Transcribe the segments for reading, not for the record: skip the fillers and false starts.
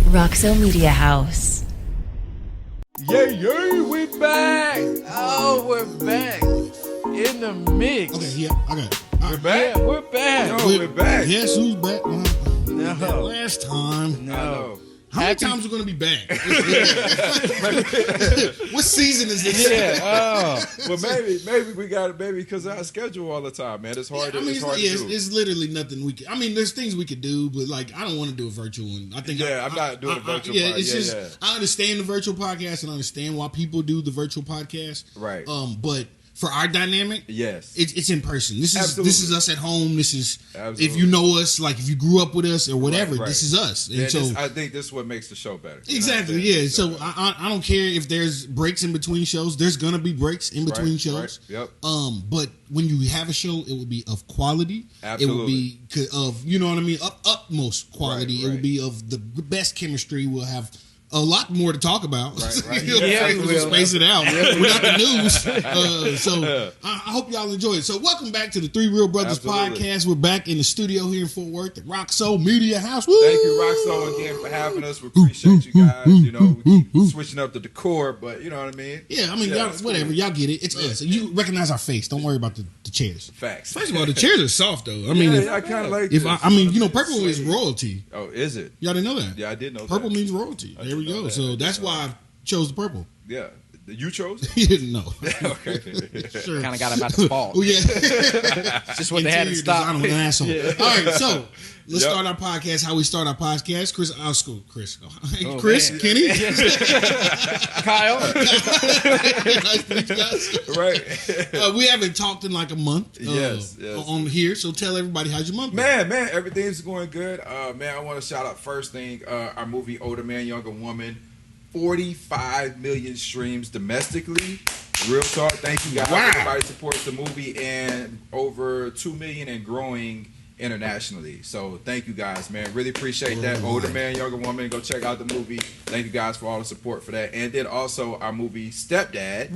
Roxo Media House. Yeah, we back. Oh, we're back in the mix. Okay, yeah, I got it. We're back. Yeah, we're back. No, we're back. Yes, who's back? No. Last time. No. How many times are we going to be back? What season is this? Yeah. Oh. Well, maybe we got it, baby, because our schedule all the time, man. It's hard. It's literally nothing we can. I mean, there's things we could do, but like, I don't want to do a virtual one. I think. I'm not doing a virtual. It's I understand the virtual podcast and I understand why people do the virtual podcast. Right. But for our dynamic, yes, it's in person. This is us at home. This is Absolutely. If you know us, like if you grew up with us or whatever, right. this is us. And I think this is what makes the show better. Exactly. Yeah. So I don't care if there's breaks in between shows. There's gonna be breaks in between shows. Right. Yep. But when you have a show, it would be of quality. Absolutely. It would be of utmost quality. Right. It would be of the best chemistry. We'll have a lot more to talk about. Right. We'll space it out. Without the news. So I hope y'all enjoy it. So welcome back to the Three Real Brothers podcast. We're back in the studio here in Fort Worth at Roxo Media House. Woo! Thank you, Roxo, again for having us. We appreciate you guys. You know, we keep switching up the decor, but you know what I mean? Yeah, I mean, y'all, whatever. Cool. Y'all get it. It's us. You recognize our face. Don't worry about the chairs. Facts. First of all, the chairs are soft, though. I mean, I kind of like purple is royalty. Oh, is it? Y'all didn't know that? Yeah, I did know purple that. means royalty. There we go. So that's why I chose the purple. Yeah. You chose? No. Okay. Sure. Kind of got him out the fault. Oh, yeah. Just when they had to stop. An asshole. Yeah. All right, so let's start our podcast. How we start our podcast. Chris, Chris, man. Kenny. Kyle. Nice to meet you guys. Right. We haven't talked in like a month yes. on here, so tell everybody how's your month Man, everything's going good. Man, I want to shout out first thing, our movie Older Man, Younger Woman. 45 million streams domestically. Real talk. Thank you guys. Wow. Everybody supports the movie and over 2 million and growing internationally. So thank you guys, man. Really appreciate that. Older Man, Younger Woman. Go check out the movie. Thank you guys for all the support for that. And then also our movie Stepdad.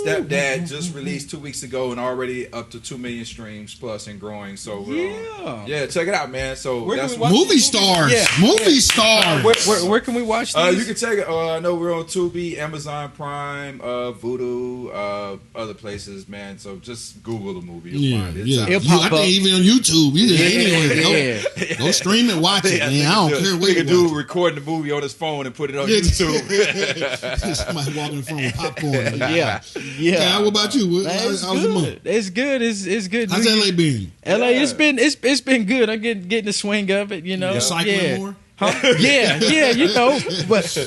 Stepdad just released 2 weeks ago and already up to 2 million streams plus and growing. So check it out, man. So that's movie stars. Yeah. Movie stars. Where can we watch these? You can check it. I know we're on Tubi, Amazon Prime, Vudu, other places, man. So just Google the movie. You'll find it. It'll pop I up. think even on YouTube. Go stream and watch it, man. I don't care where you can do recording the movie on his phone and put it on YouTube. Somebody walking in front with popcorn. Yeah. Kyle, what about you? How's the month? It's good. It's good. How's LA been? LA, it's been good. I'm getting the swing of it, you know. You're cycling more? Huh? Yeah, you know, but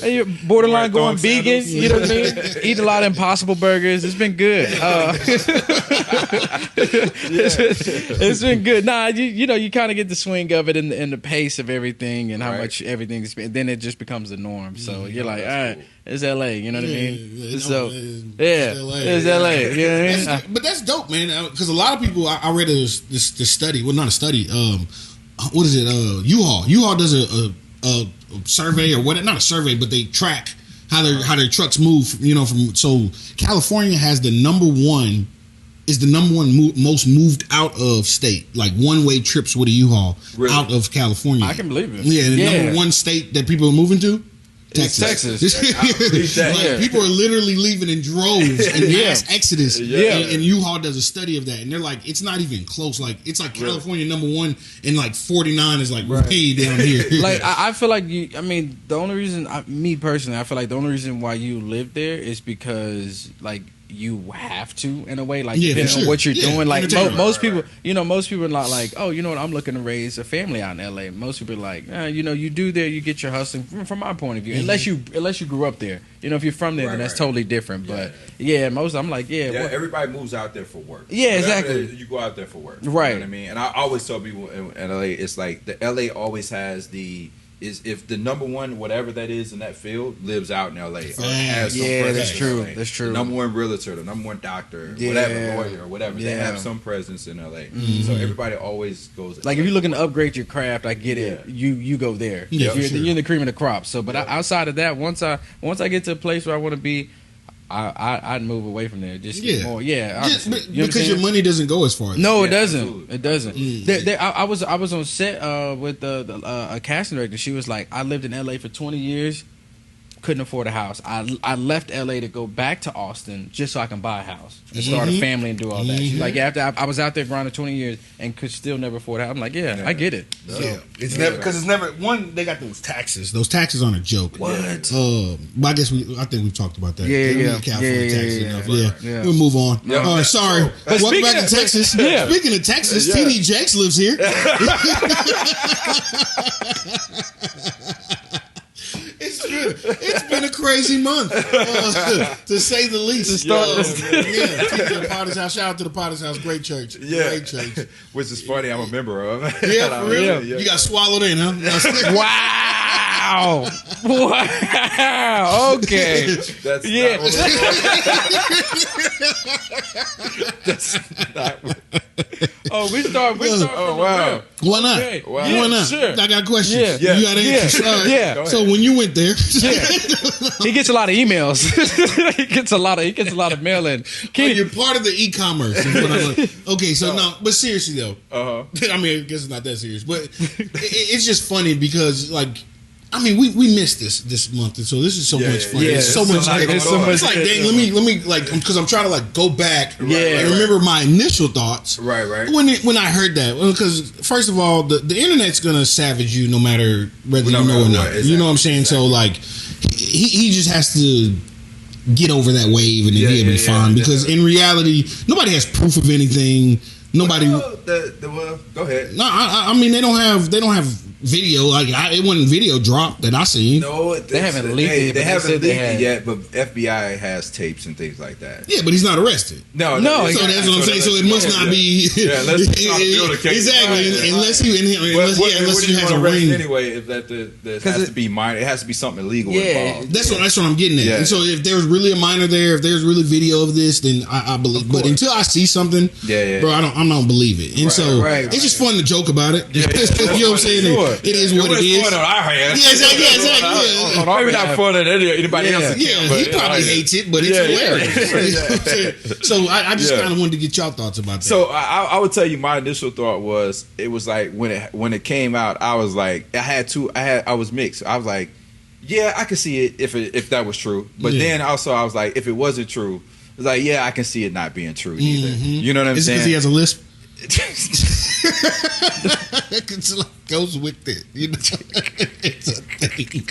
borderline going vegan, you know what I mean? Eat a lot of Impossible burgers. It's been good. It's been good. Nah, you know, you kind of get the swing of it and the pace of everything and how much everything's been. Then it just becomes the norm. So you're like, all right, it's LA. You know what I mean? It's LA. You know what I mean? But that's dope, man. Because a lot of people, I read this study. Well, not a study. What is it? U-Haul. U-Haul does a survey or what? Not a survey, but they track how their trucks move. You know, so California has the number one most moved out of state, like one-way trips with a U-Haul out of California. I can believe it. Yeah, the number one state that people are moving to. Texas. Like, people are literally leaving in droves in mass exodus. And U-Haul does a study of that, and they're like, it's not even close. Like, it's like California number one, and like 49 is like way down here. Like, I feel like the only reason, me personally, I feel like the only reason why you live there is because like you have to, in a way, like depending on what you're doing. Like most people, most people are not like, oh, you know what, I'm looking to raise a family out in LA. Most people are like, you do there, you get your hustling. From my point of view, unless you grew up there. You know, if you're from there, then that's totally different. But I'm like, everybody moves out there for work. Yeah, exactly. You go out there for work, right? You know what I mean? And I always tell people in LA, it's like the LA always has if the number one whatever that is in that field lives out in LA, or has some that's true. LA. That's true. The number one realtor, the number one doctor, whatever, lawyer, or whatever, they have some presence in LA. So everybody always goes. Like if you're looking to upgrade your craft, I get it. You go there. Yeah, you're in the cream of the crop. So, but outside of that, once I get to a place where I want to be, I'd move away from there. Just get more. Yeah, because your money doesn't go as far. No, it doesn't. Absolutely. It doesn't. I was on set with a casting director. She was like, I lived in LA for 20 years. Couldn't afford a house. I left LA to go back to Austin just so I can buy a house and start a family and do all that. She's like, yeah, after I was out there grinding 20 years and could still never afford a house. I'm like, yeah. I get it. Yeah, it's never because it's never one. They got those taxes. Those taxes aren't a joke. What? But I think we've talked about that. Yeah. California taxes enough. Yeah. Yeah. We'll move on. Sorry. Welcome back to Texas. Yeah. Speaking of Texas, TD Jakes lives here. It's been a crazy month, to say the least. Potter's House. Shout out to the Potter's House. Great church. Yeah. Great church. Which is funny. I'm a member of. Yeah, for real. Yeah. You got swallowed in, huh? Wow. Wow. Okay. That's Yeah. That's not what. Oh, we start. Oh, wow. Why not? Okay. Wow. Yeah, Why not? sure. I got questions. Yeah. You got answers. Yeah. All right. Yeah. So when you went there, He gets a lot of emails. he gets a lot of mail in. you're part of the e-commerce. Is what I'm like. Okay, so no, but seriously though, I mean, I guess it's not that serious, but it's just funny because like. I mean, we missed this month, and so this is so much fun. Yeah, it's so much. It's like, dang, let me like, because I'm trying to like go back and remember my initial thoughts. Right. When I heard that, because first of all, the internet's gonna savage you no matter whether you know or not. Exactly. You know what I'm saying? So like, he just has to get over that wave, and then he'll be fine. Because in reality, nobody has proof of anything. Nobody. Well, go ahead. No, I mean they don't have video. Like it wasn't video drop that I seen. No, they haven't leaked it. They haven't leaked it it yet, but FBI has tapes and things like that. Yeah, but he's not arrested. No. So that's what I'm saying. So it must not be. Yeah, let's try to build a case. Exactly. Unless he has a ring. ring. Anyway, if that has to be minor, it has to be something illegal involved. That's what I'm getting at. Yeah. And so if there's really a minor there, if there's really video of this, then I believe. But until I see something, bro, I don't believe it. And so it's just fun to joke about it. You know what I'm saying? It is what it is. Fun on our hand. Yeah, exactly. Maybe not fun on anybody else. Yeah, he probably hates it, but it's hilarious. So I just kind of wanted to get y'all thoughts about that. So I would tell you my initial thought was it was like when it came out, I was like I was mixed. I was like, yeah, I could see it if that was true, but then also I was like, if it wasn't true, I was like, yeah, I can see it not being true either. You know what I'm saying? Is it because he has a lisp? Goes with it. You know, it's a thing.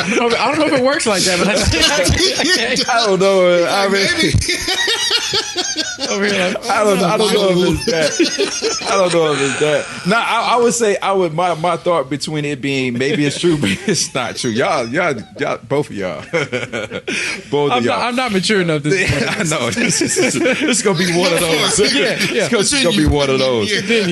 I don't know if it works like that, but I don't know. I mean, I don't know if it's that. I don't know if it's that. No, I would say my thought between it being maybe it's true, but it's not true. Y'all, both of y'all, I'm not mature enough. I know this is gonna be one of those. It's gonna be one of those.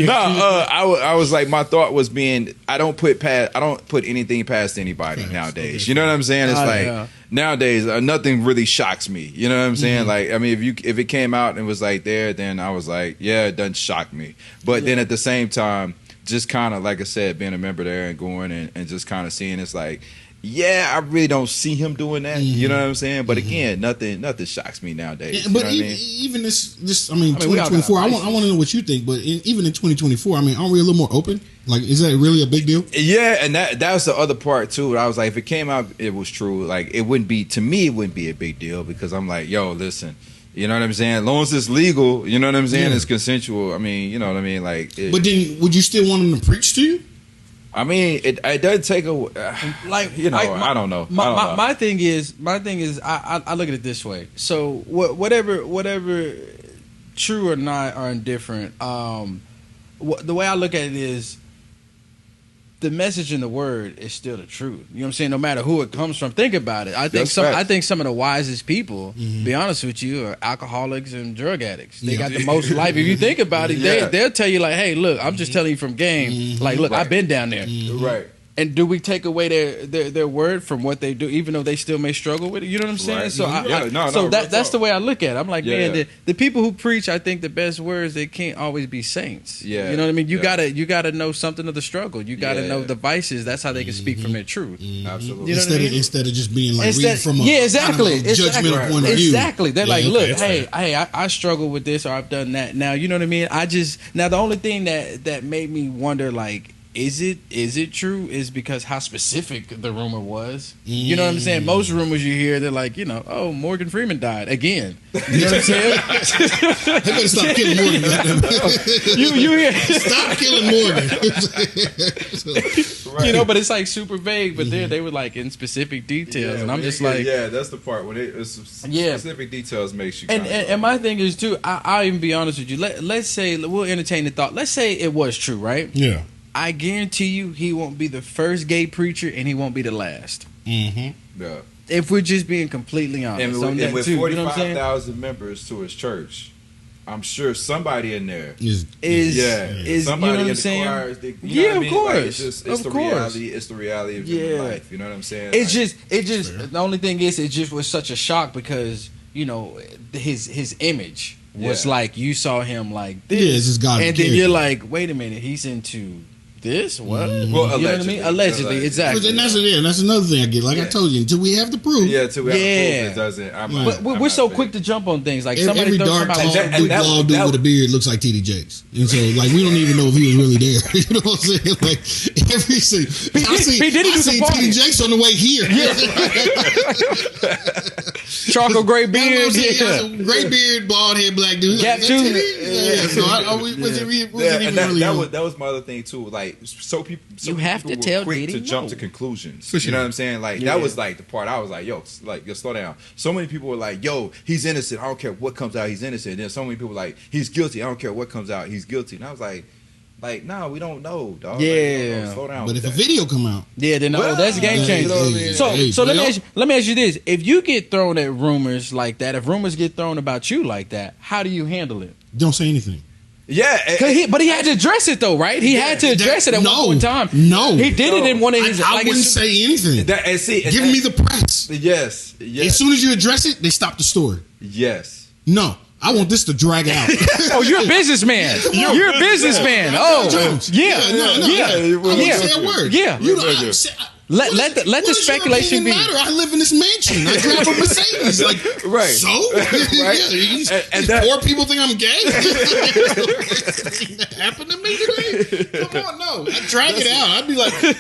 I was like, my thought was being, I don't put anything past anybody nowadays. You know what I'm saying? It's like nowadays nothing really shocks me. You know what I'm saying? Like, I mean, if it came out and was like there, then I was like, yeah, it doesn't shock me. But then at the same time, just kind of like I said, being a member there and going and just kind of seeing, it's like, yeah, I really don't see him doing that. You know what I'm saying? But again, nothing shocks me nowadays. Yeah, but even this, 2024. I want to know what you think. But even in 2024, I mean, aren't we a little more open? Like, is that really a big deal? Yeah, and that was the other part too. I was like, if it came out, it was true. Like, it wouldn't be a big deal because I'm like, yo, listen. You know what I'm saying? As long as it's legal, you know what I'm saying? It's consensual. I mean, you know what I mean? Like, but then would you still want him to preach to you? I mean, it does take a I don't know. My thing is, I look at it this way. So whatever, true or not or indifferent, the way I look at it is, the message in the word is still the truth. You know what I'm saying? No matter who it comes from. Think about it. I think some of the wisest people, be honest with you, are alcoholics and drug addicts. They got the most life. If you think about it, they'll tell you like, hey, look, I'm just telling you from game. Like, look, I've been down there. Right. And do we take away their word from what they do, even though they still may struggle with it? You know what I'm saying? Right. So that's the way I look at it. I'm like, Yeah. man, the people who preach, I think the best words, they can't always be saints. Yeah. You know what I mean? You Yeah. gotta know something of the struggle. You gotta Yeah. know the vices. That's how they can speak from their truth. Absolutely. You know what I mean? Instead of just being like reading from a exactly. kind of a judgmental point of view. Exactly. They're like, okay, look, that's hey, fair. I struggle with this, or I've done that. Now, you know what I mean? Now the only thing that made me wonder, like, is it true? Is because how specific the rumor was. You know what I'm saying? Most rumors you hear, they're like, oh, Morgan Freeman died again. You know what I'm saying? They better stop killing Morgan. you hear? Stop killing Morgan. But it's like super vague. But there they were like in specific details, and I'm just like, that's the part when specific details makes you. And my thing is too. I'll even be honest with you. Let's say we'll entertain the thought. Let's say it was true, right? Yeah. I guarantee you, he won't be the first gay preacher, and he won't be the last. Mm-hmm. Yeah. If we're just being completely honest, And with 45,000 members to his church, I'm sure somebody in there is somebody you know what in I'm the saying? choirs, Of Like, course, it's of the course. reality. It's the reality of human life. You know what I'm saying? It just the only thing is, it just was such a shock because his image was like, you saw him like this, it's just God, and then you're like, wait a minute, he's into this? What? Mm-hmm. Well, you know what I mean? Allegedly, exactly. And that's another thing I get. Like I told you, until we have the proof. Yeah, until we have the proof, it doesn't. But we're so quick to jump on things. Like somebody every throws dark somebody tall dude with a beard looks like TD Jakes, and so like we don't even know if he was really there. You know what I'm saying? Like every scene, I seen TD Jakes on the way here. Charcoal gray beard, gray beard, bald head, black dude. Gap like, tooth. So was it even really? That was my other thing too. Like you have to tell quick Diddy to jump no. to conclusions. For sure. You know what I'm saying? Like that was like the part I was like, yo, slow down. So many people were like, yo, he's innocent. I don't care what comes out, he's innocent. And then so many people were like, he's guilty. I don't care what comes out, he's guilty. And I was like, no, we don't know, dog. Yeah. Like, slow down. But if a video come out, then that's a game changer. So let me ask you this: if you get thrown at rumors like that, if rumors get thrown about you like that, how do you handle it? don't say anything. Yeah, but he had to address it though, right? He had to address it at one point in time. No, he did it in one of his. I wouldn't say anything. Give me the press. Yes. As soon as you address it, they stop the story. Yes. No, I want this to drag out. Oh, you're a businessman. You're a businessman. Oh, yeah. I won't say a word. Yeah. Let the speculation be. Matter? I live in this mansion. I drive a Mercedes. Like, right. So, Right. and poor people think I'm gay. That happened to me today. Come on, no. I drag it out. I'd be like, and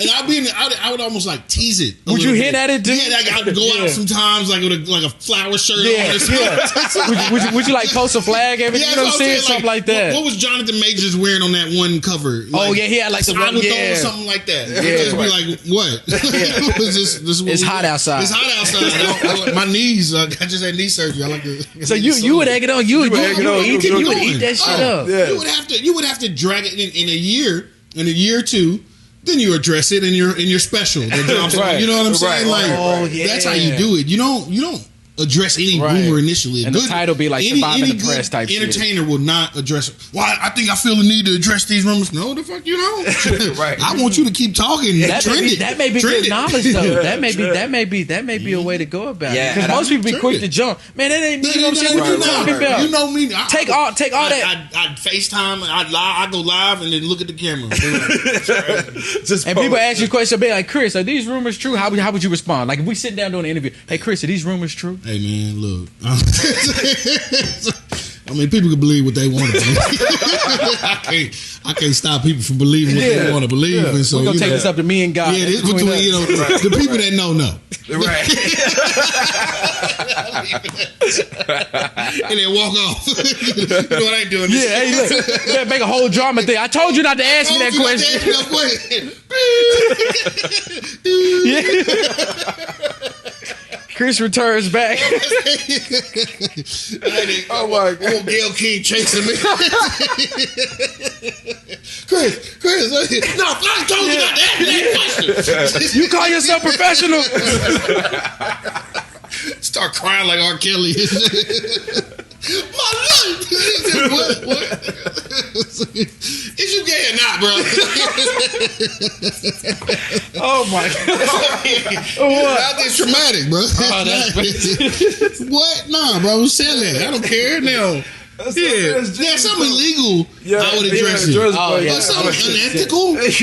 I would almost like tease it. Would you hit at it, dude? Yeah, like I would go out sometimes like with a flower shirt on. Or something. Would you like post a flag every? Yeah, you know what I'm saying? Something like that. What was Jonathan Majors wearing on that one cover? Like, he had like the I one. would throw something like that. Just be like, what? It's hot outside. It's hot outside. My knees. I just had knee surgery. I like to. So you would egg it on. You would eat that shit up. Yeah. You would have to drag it in a year or two. Then you address it in your special. Right. You know what I'm saying? Like that's how you do it. You don't address any rumor initially. And the title be like surviving the press type shit. Entertainer will not address it. Well, I think I feel the need to address these rumors. No, the fuck you don't. Right. I want you to keep talking. That may be good knowledge though. That may be a way to go about it. Because most people be quick to jump. Man, that ain't you know what I'm saying? What you talking about? You know me. Take all that. I'd FaceTime. I'd go live and then look at the camera. And people ask you questions. Be like, Kris, are these rumors true? How would you respond? Like if we sit down doing an interview. Hey, Kris, are these rumors true? Hey man, look. I mean, people can believe what they want to believe. I can't stop people from believing what they want to believe. Yeah. And so, we're gonna take this up to me and God. Yeah, this between the people that know. Right. And then walk off. You know what I ain't doing this. Yeah, hey, look, you better make a whole drama thing. I told you not to ask me that question. Kris returns back. Oh my God. Old Gail King chasing me. Kris. No, I told you not to ask me that question. You call yourself professional? Start crying like R. Kelly. My life. What? Is you gay or not, bro? Oh my god! That is traumatic, bro. Oh, that's What? Nah, bro. Sell that. I don't care now. Yeah, something illegal. Yeah, I would address it. But something unethical. That's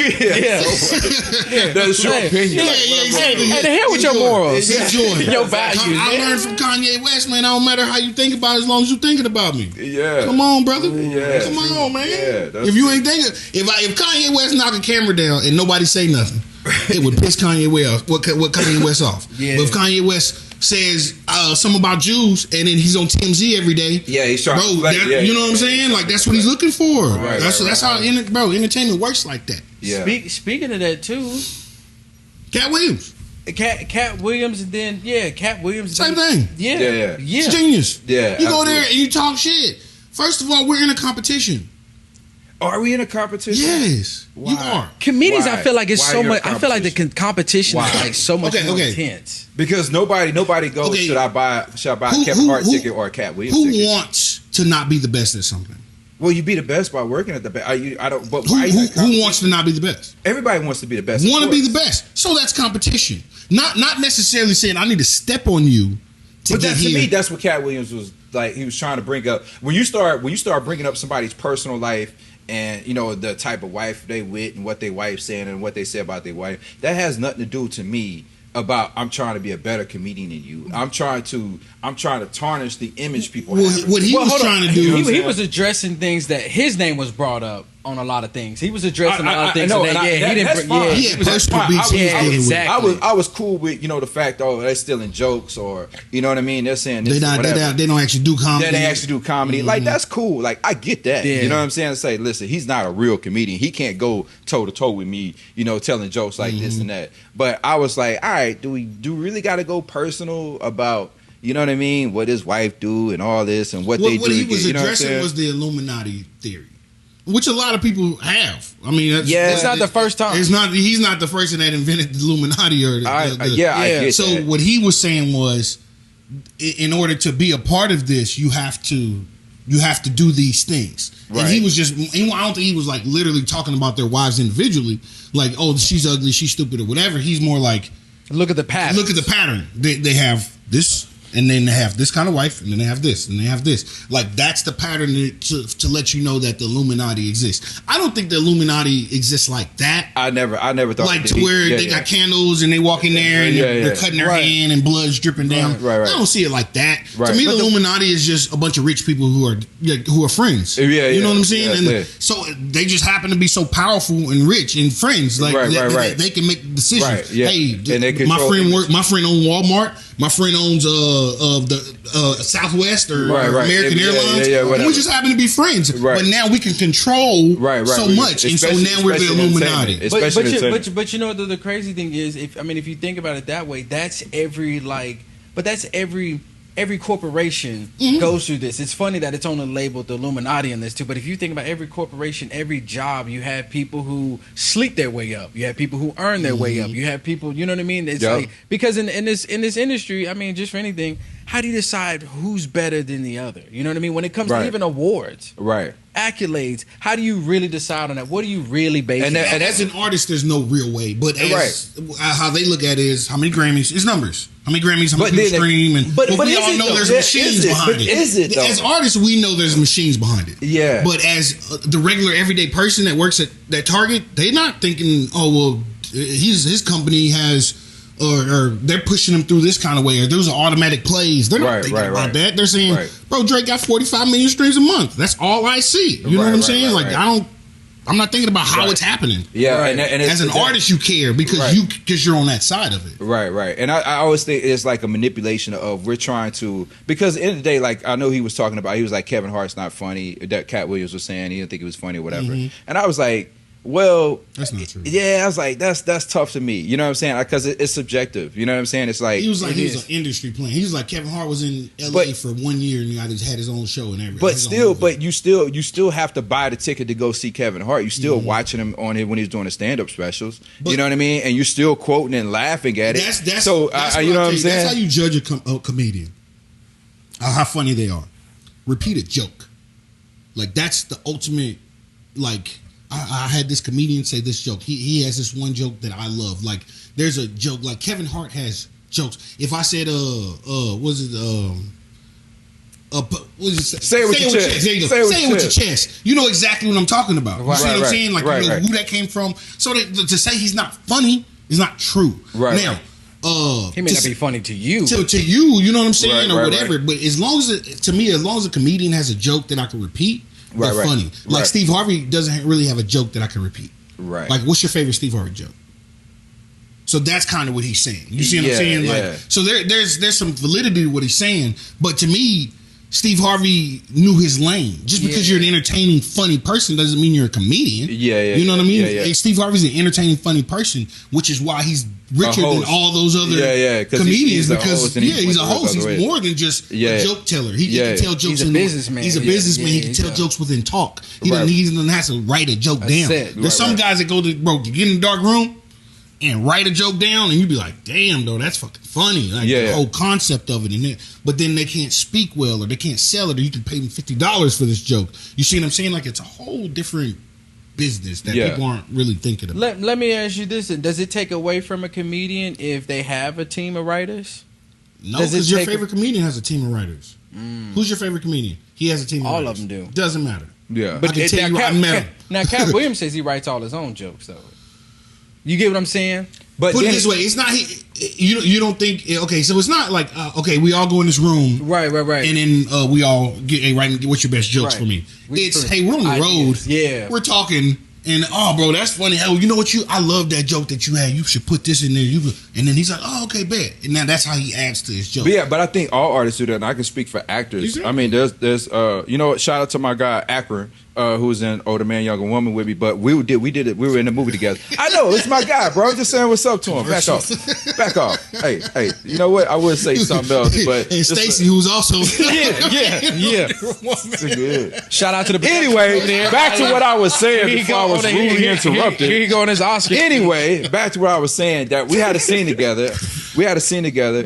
your opinion. Yeah, exactly. Hey, the hell with your morals, your values. I learned from Kanye West, man. I don't matter how you think about it, as long as you thinking about me. Yeah. Come on, brother. Yeah. Come on, man. Yeah, if you ain't thinking, if Kanye West knock a camera down and nobody say nothing, it would piss Kanye West off. What Kanye West off? Yeah. But if Kanye West says something about Jews and then he's on TMZ every day, yeah, he's trying. You know what I'm saying? Like that's what he's looking for. Right, That's how entertainment works like that. Yeah. Speaking of that too, Cat Williams. Cat Williams, and then Cat Williams. Same thing. Yeah. It's genius. Yeah, you go there and you talk shit. First of all, we're in a competition. Are we in a competition? Yes, Why? you are. Comedians, I feel like it's Why so you're much. I feel like the competition Why? is like so much more intense. Because nobody goes. Okay. Should I buy a Kevin Hart ticket or a Cat Williams ticket? Who wants to not be the best at something? Well, you be the best by working at the best. I don't. But who wants to not be the best? Everybody wants to be the best. Want to be the best. So that's competition. Not necessarily saying I need to step on you. But to me, that's what Cat Williams was like. He was trying to bring up when you start bringing up somebody's personal life. And the type of wife they with and what their wife saying and what they say about their wife, that has nothing to do to me about I'm trying to be a better comedian than you. I'm trying to tarnish the image people have. What he was trying to do, he was addressing things that his name was brought up on a lot of things. He was addressing a lot of things. He had personal beefs. Exactly. I was cool with the fact they're stealing jokes or you know what I mean. They're saying this they don't actually do comedy. They actually do comedy. Mm-hmm. Like that's cool. Like I get that. Yeah. You know what I'm saying? Say, listen, he's not a real comedian. He can't go toe to toe with me. Telling jokes like this and that. But I was like, all right, do we really got to go personal about? You know what I mean? What his wife do and all this and what they do. What he was addressing was the Illuminati theory, which a lot of people have. I mean, it's not the first time. It's not. He's not the person that invented the Illuminati or I get so that. what he was saying was, in order to be a part of this, you have to do these things. Right. And he was just. I don't think he was like literally talking about their wives individually, like, oh, she's ugly, she's stupid, or whatever. He's more like, look at the pattern. Look at the pattern. They have this. And then they have this kind of wife, and then they have this, and they have this. Like, that's the pattern to let you know that the Illuminati exists. I don't think the Illuminati exists like that. I never thought like to where they got candles and they walk in there and they're cutting their hand and blood's dripping down. Right. I don't see it like that. Right. To me, the Illuminati is just a bunch of rich people who are friends. You know what I'm saying? So they just happen to be so powerful and rich and friends. Like they can make decisions. Right. Yeah. Hey, my friend owns Walmart. My friend owns the Southwest or American Airlines. And we just happen to be friends. Right. But now we can control so much. And so now we're the Illuminati. But you know the crazy thing is, if you think about it that way, that's every corporation goes through this. It's funny that it's only labeled the Illuminati in this too, but if you think about every corporation, every job, you have people who sleep their way up. You have people who earn their way up. You have people, you know what I mean? It's like, because in this industry, just for anything, how do you decide who's better than the other? You know what I mean? When it comes to even awards, accolades, how do you really decide on that? What do you really base it on? And as an artist, there's no real way. But how they look at it is how many Grammys, it's numbers. How many Grammys, how many people stream, but we all know there's machines behind it. Is it though? As artists, we know there's machines behind it. Yeah. But as the regular everyday person that works at that Target, they're not thinking, oh well, his company has, or they're pushing him through this kind of way, or those are automatic plays. They're not thinking about that. They're saying, bro, Drake got 45 million streams a month. That's all I see. You know what I'm saying? I'm not thinking about how it's happening. Yeah, and as an artist, you care because you're on that side of it. Right. And I always think it's like a manipulation of we're trying to, because at the end of the day, like I know he was talking about, he was like, Kevin Hart's not funny. That Cat Williams was saying he didn't think it was funny or whatever. And I was like, well, that's not true. Yeah, I was like, that's tough to me. You know what I'm saying? Because it's subjective. You know what I'm saying? It's like he was an industry plan. He was like Kevin Hart was in LA for 1 year and he had his own show and everything. But you still have to buy the ticket to go see Kevin Hart. You still watching him on it when he's doing the stand-up specials. But, you know what I mean? And you're still quoting and laughing at it. That's you know what I'm saying? That's how you judge a comedian. How funny they are. Repeat a joke. Like that's the ultimate. Like I had this comedian say this joke. He has this one joke that I love. Like, there's a joke, like Kevin Hart has jokes. If I said, say it with your chest. There you go. Say it with your chest. You know exactly what I'm talking about. You see what I'm saying? Like, you know who that came from. So to say he's not funny is not true. Right. Now, he may not be funny to you. To you, you know what I'm saying, or whatever. Right. But as long as a comedian has a joke that I can repeat, they're funny. Like Steve Harvey doesn't really have a joke that I can repeat. Right. Like, what's your favorite Steve Harvey joke? So that's kind of what he's saying. You see what I'm saying? Like, so there's some validity to what he's saying. But to me, Steve Harvey knew his lane. Just because you're an entertaining, funny person doesn't mean you're a comedian. You know what I mean? Hey, Steve Harvey's an entertaining, funny person, which is why he's richer than all those other comedians. Because he's a host. He's more than just a joke teller. He can tell jokes. He's a businessman. He's a businessman. He can tell jokes within talk. He doesn't have to write a joke down. There's some guys that go to get in the dark room and write a joke down, and you be like, damn, though, that's fucking funny. Like, the whole concept of it. But then they can't speak well, or they can't sell it, or you can pay them $50 for this joke. You see what I'm saying? Like, it's a whole different business that people aren't really thinking about. Let me ask you this. Does it take away from a comedian if they have a team of writers? No, because your favorite comedian has a team of writers. Who's your favorite comedian? He has a team of writers. All of them do. Doesn't matter. Yeah. But now, Cat Williams says he writes all his own jokes, though. You get what I'm saying? But put it this way, it's not. You don't think? Okay, so it's not like okay, we all go in this room, right, and then we all get what's your best jokes for me? It's hey, we're on the road, we're talking, and bro, that's funny. Hell, you know what I love that joke that you had. You should put this in there. And then he's like, oh, okay, bet. And now that's how he adds to his joke. But I think all artists do that, and I can speak for actors. Exactly. I mean, there's you know what? Shout out to my guy Akron. Who was in Older Man, Younger Woman with me, but we did it. We were in the movie together. I know it's my guy, bro. I'm just saying what's up to him. Back off. Hey, you know what? I would say something else, but and Stacy, who's also yeah. Shout out to the anyway. Back to what I was saying before I was rudely interrupted. Here he go on his Oscar. Anyway, back to what I was saying that we had a scene together.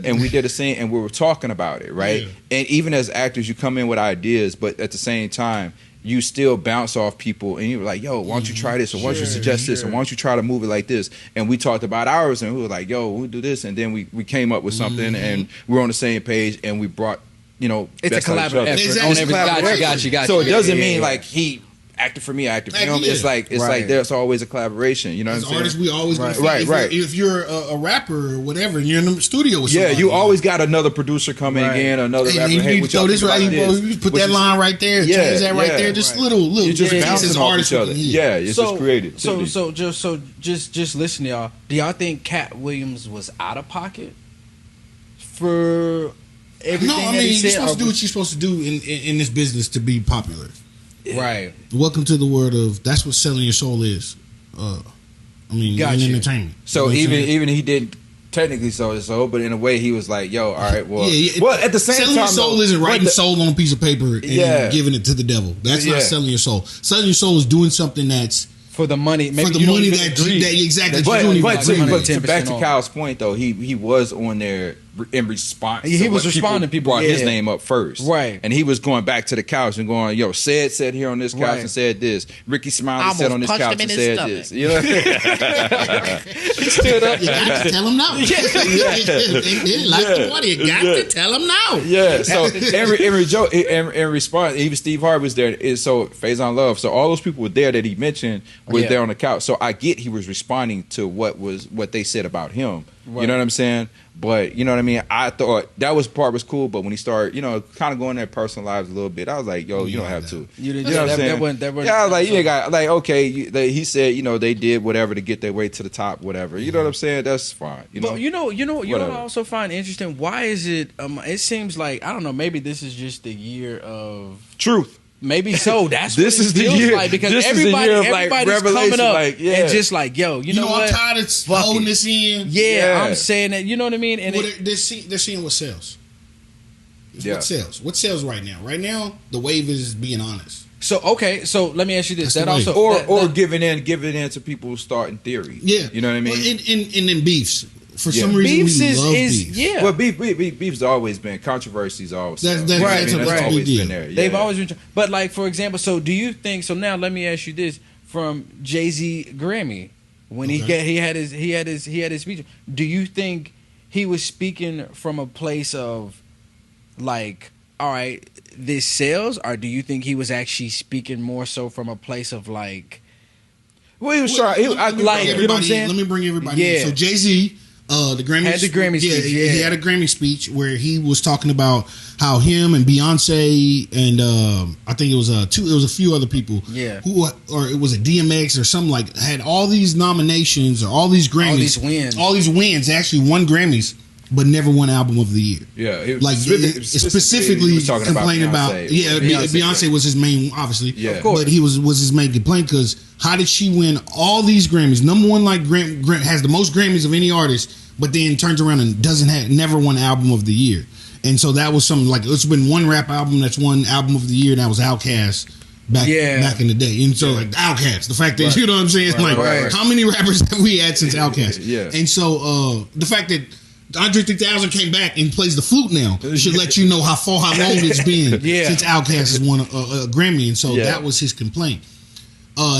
And we did a scene, and we were talking about it, right? Yeah. And even as actors, you come in with ideas, but at the same time, you still bounce off people, and you were like, yo, why don't you try this, or why don't you suggest this, or why don't you try to move it like this? And we talked about ours, and we were like, yo, we'll do this, and then we came up with something, and we were on the same page, and we brought, it's a collaborative effort. Got you. So it doesn't mean like he acted for me, acted for him. It's like there's always a collaboration. You know what I'm saying? As artists, we always right. If you're a rapper or whatever, and you're in the studio with somebody, you always got another producer coming in, another rapper. You throw this right, you put that line right there, change that right there, just little. You just bouncing off each other. Yeah, it's just creative. So just listen, y'all. Do y'all think Cat Williams was out of pocket for everything? No, I mean, you're supposed to do what you're supposed to do in this business to be popular. Right. Welcome to the world of that's what selling your soul is. In entertainment. So even he did technically sell his soul, but in a way he was like, "Yo, all right, well." Well, at the same selling time, your soul isn't writing soul on a piece of paper and giving it to the devil. That's not selling your soul. Selling your soul is doing something that's for the money. Maybe for the money exactly. But back to Kyle's point though, he was on there in response. He was responding. People brought his name up first, right? And he was going back to the couch and going, "Yo, said here on this couch and said this. Ricky Smiley said on this couch and said this." You know, he stood up. You got to tell him no. You got to tell him no. Yeah. So every joke in response, even Steve Harvey was there. So Faison Love. So all those people were there that he mentioned were there on the couch. So I get he was responding to what they said about him. Right. You know what I'm saying? But you know what I mean? I thought that part was cool, but when he started, kind of going their personal lives a little bit, I was like, yo, you don't have to. You know what I'm saying? I was like, you ain't got, like, okay, he said, they did whatever to get their way to the top, whatever. You know what I'm saying? That's fine. But you know what I also find interesting? Why is it, it seems like, I don't know, maybe this is just the year of truth. Maybe so. That's this what is the year like because this everybody's revelation, coming up and just like, yo, you know what? I'm tired of holding this in. Yeah, I'm saying that. You know what I mean? And they're seeing what sells. What sells? What sells right now? Right now, the wave is being honest. So let me ask you this: giving in to people starting theory. Yeah, you know what I mean. And then beefs. For some reason, we love beef. Yeah. Well, beef's always been controversies. Always that's always been there. Yeah. They've always been. But like, for example, so do you think? So now let me ask you this: from Jay-Z Grammy when he had his speech. Do you think he was speaking from a place of like, all right, this sells, or do you think he was actually speaking more so from a place of like, well, he was trying, you know what I'm saying? Let me bring everybody in. So Jay-Z, the Grammy had the Grammy speech. He had a Grammy speech where he was talking about how him and Beyonce and I think it was a few other people, or it was a DMX or something, like had all these nominations or all these Grammys, all these wins, actually won Grammys, but never won Album of the Year. Yeah, like specifically complaining about Beyonce was his main, obviously, of course, but he was his main complaint because how did she win all these Grammys? Number one, like has the most Grammys of any artist, but then turns around and never won Album of the Year. And so that was something like, it's been one rap album that's won Album of the Year, and that was Outkast back in the day. And so like Outkast, the fact that, you know what I'm saying? How many rappers have we had since Outkast? Yeah. And so the fact that Andre 3000 came back and plays the flute now should let you know how long it's been since Outkast has won a Grammy. And so that was his complaint.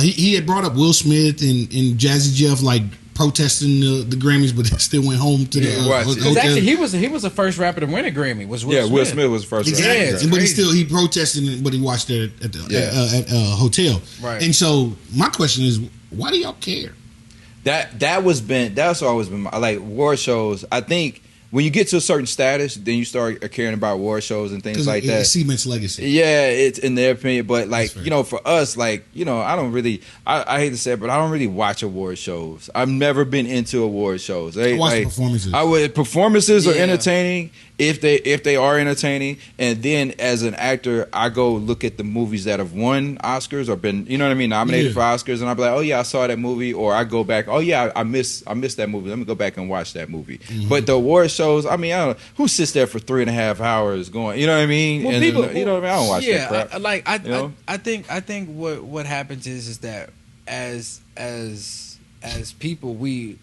He had brought up Will Smith and Jazzy Jeff like protesting the Grammys, but they still went home to the hotel. Because actually he was the first rapper to win a Grammy. Was Will Smith. Will Smith was the first. Exactly, but he protested, but he watched it at the hotel. Right. And so my question is, why do y'all care? That's always been like award shows. I think when you get to a certain status, then you start caring about award shows and things like that. It cements legacy. Yeah, it's in their opinion. But like, you know, for us, like, you know, I don't really, I hate to say it, but I don't really watch award shows. I've never been into award shows. I watch performances. Performances are entertaining if they are entertaining. And then as an actor, I go look at the movies that have won Oscars or been, you know what I mean, nominated for Oscars, and I'll be like, oh yeah, I saw that movie, or I go back, oh yeah, I missed that movie. Let me go back and watch that movie. Mm-hmm. But the award shows, I mean, I don't know who sits there for 3.5 hours going, you know what I mean? Well, and people, you know what I mean? I don't watch that crap. I think what happens is that as people, we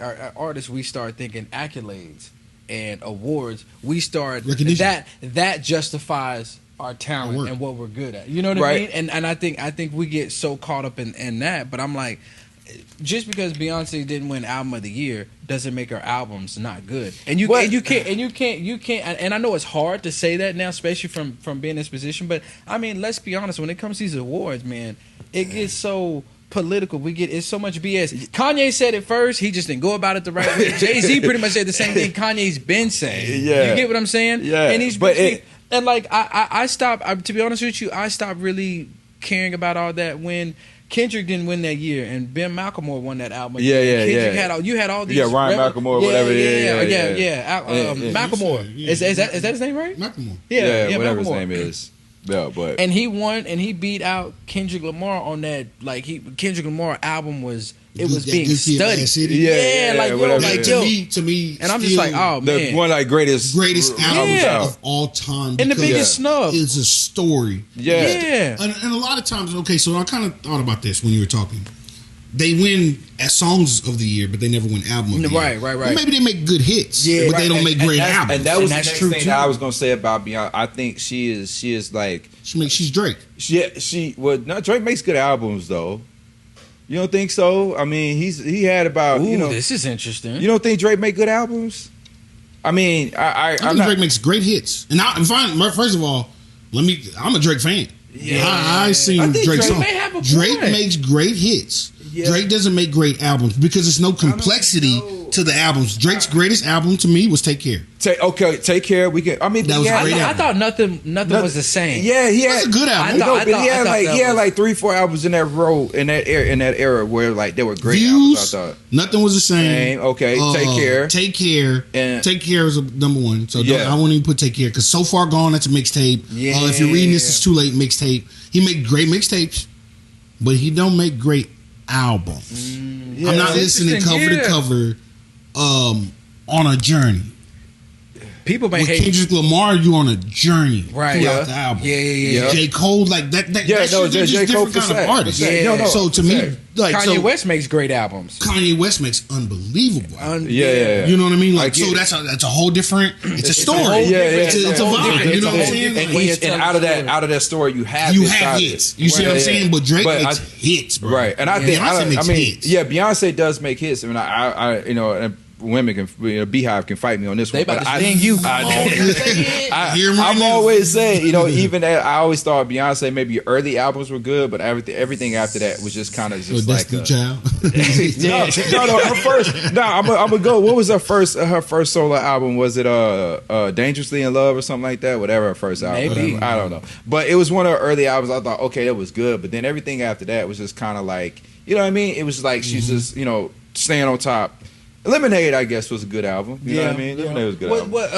are artists, we start thinking accolades and awards. We start that justifies our talent and what we're good at. You know what I mean? And I think we get so caught up in that. But I'm like, just because Beyonce didn't win Album of the Year doesn't make her albums not good. And you can't. And I know it's hard to say that now, especially from being in this position. But I mean, let's be honest. When it comes to these awards, man, it gets so political. It's so much BS. Kanye said it first. He just didn't go about it the right way. Jay-Z pretty much said the same thing Kanye's been saying. Yeah. You get what I'm saying? Yeah. And like I stopped. To be honest with you, I stopped really caring about all that when Kendrick didn't win that year, and Ben Macklemore won that album. Kendrick you had all these. Yeah, Ryan Macklemore, whatever. Macklemore. Is that his name, right? Macklemore. Yeah, whatever Macklemore. his name is. Yeah, but and he won, and he beat out Kendrick Lamar on that. Like Kendrick Lamar album was being studied. To me, and I'm just like, oh man, one like greatest albums of all time, and the biggest snub is a story. Yeah. And a lot of times, okay, so I kind of thought about this when you were talking. They win as songs of the year, but they never win album of the year. Right. Well, maybe they make good hits, but they don't make great albums. And that was the next thing I was going to say about Beyonce. I think she is like she's Drake. Drake makes good albums though. You don't think so? I mean, he had about this is interesting. You don't think Drake make good albums? I mean, I think Drake makes great hits. And first of all, I'm a Drake fan. Yeah, I seen Drake's song. Drake makes great hits. Yeah. Drake doesn't make great albums because there's no complexity to the albums. Drake's greatest album to me was Take Care. Take Care. We can. I mean, that was a great album. I thought nothing was the same. Yeah, he had a good album. He had like 3-4 albums in that row in that era where like they were great albums. I thought nothing was the same. Okay, Take Care. Take Care is a number one. So I won't even put Take Care because So Far Gone, that's a mixtape. Yeah. If you're reading this, it's too late. Mixtape. He made great mixtapes, but he don't make great albums. I'm not listening cover to cover on a journey. people may with hate Kendrick Lamar, you on a journey right throughout the album. Yeah. J. Cole, like that Yeah, shit, no, they're J. just Cole different kind of percent. artists. Yeah. So to me, like Kanye West makes great albums. Kanye West makes unbelievable. Yeah. You know what I mean? Like, I get so that's a whole different. It's a story. It's a vibe. You know what I'm saying? And out of that story, you have hits. You see what I'm saying? But Drake makes hits, bro. Right, and I think Beyonce makes hits. Yeah, Beyonce does make hits. I mean, I you know, and women can, Beehive can fight me on this they one. About to sting you. I'm always saying, you know, even I always thought Beyonce maybe early albums were good, but everything after that was just kind of just like Destiny Child. no, her first. No, I'm gonna go. What was her first solo album? Was it Dangerously in Love or something like that? Whatever her first album. Maybe. I don't know, but it was one of her early albums. I thought, okay, that was good, but then everything after that was just kind of like, you know what I mean? It was like she's just, you know, staying on top. Lemonade, I guess, was a good album. You know what I mean? Lemonade was a good album.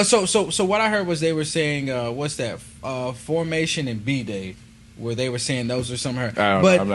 So what I heard was they were saying, what's that? Formation and B-Day, where they were saying those are some of her. Basically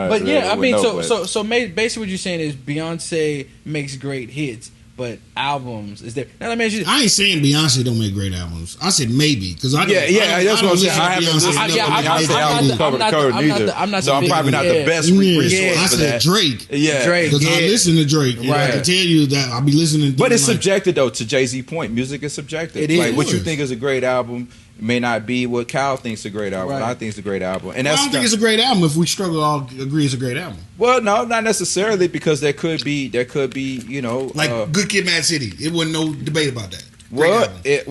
what you're saying is Beyonce makes great hits, but albums is there. Now, I ain't saying Beyonce don't make great albums. I said maybe because I don't. That's what I'm saying. I haven't listened to Beyonce album cover to cover neither. So I'm probably not the best resource I for said that. Drake. Yeah, Drake. Because I listen to Drake. Right. I can tell you that I'll be listening. But it's subjective though. To Jay-Z point, music is subjective. It is. Like what you think is a great album may not be what Kyle thinks a great album. Right. I think it's a great album, and I don't think it's a great album if we struggle all agree it's a great album. Well, no, not necessarily, because there could be, you know, like Good Kid, Mad City. It wasn't no debate about that. It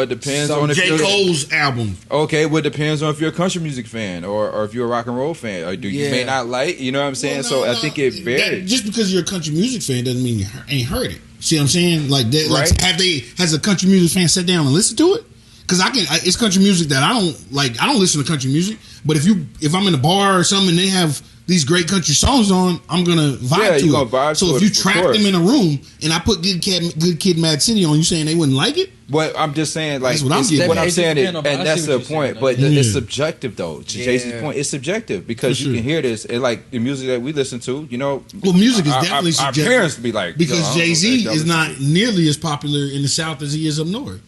depends on if J. Cole's album. Okay, well, it depends on if you're a country music fan or if you're a rock and roll fan. Or you may not like, you know what I'm saying? I think it varies. Just because you're a country music fan doesn't mean you ain't heard it. See what I'm saying? Like that. Right? Like, has a country music fan sat down and listened to it? Because it's country music that I don't like. I don't listen to country music, but if I'm in a bar or something and they have these great country songs on, I'm gonna vibe to it. Vibe so if you trap them in a room and I put Good Kid, Mad City on, you saying they wouldn't like it? Well, I'm just saying, like, what I'm saying, and that's the point. But it's subjective, though. To Jay-Z's point, it's subjective because you can hear this. It, like the music that we listen to, you know. Well, music is definitely subjective. Our parents be like, because Jay-Z is not nearly as popular in the South as he is up north.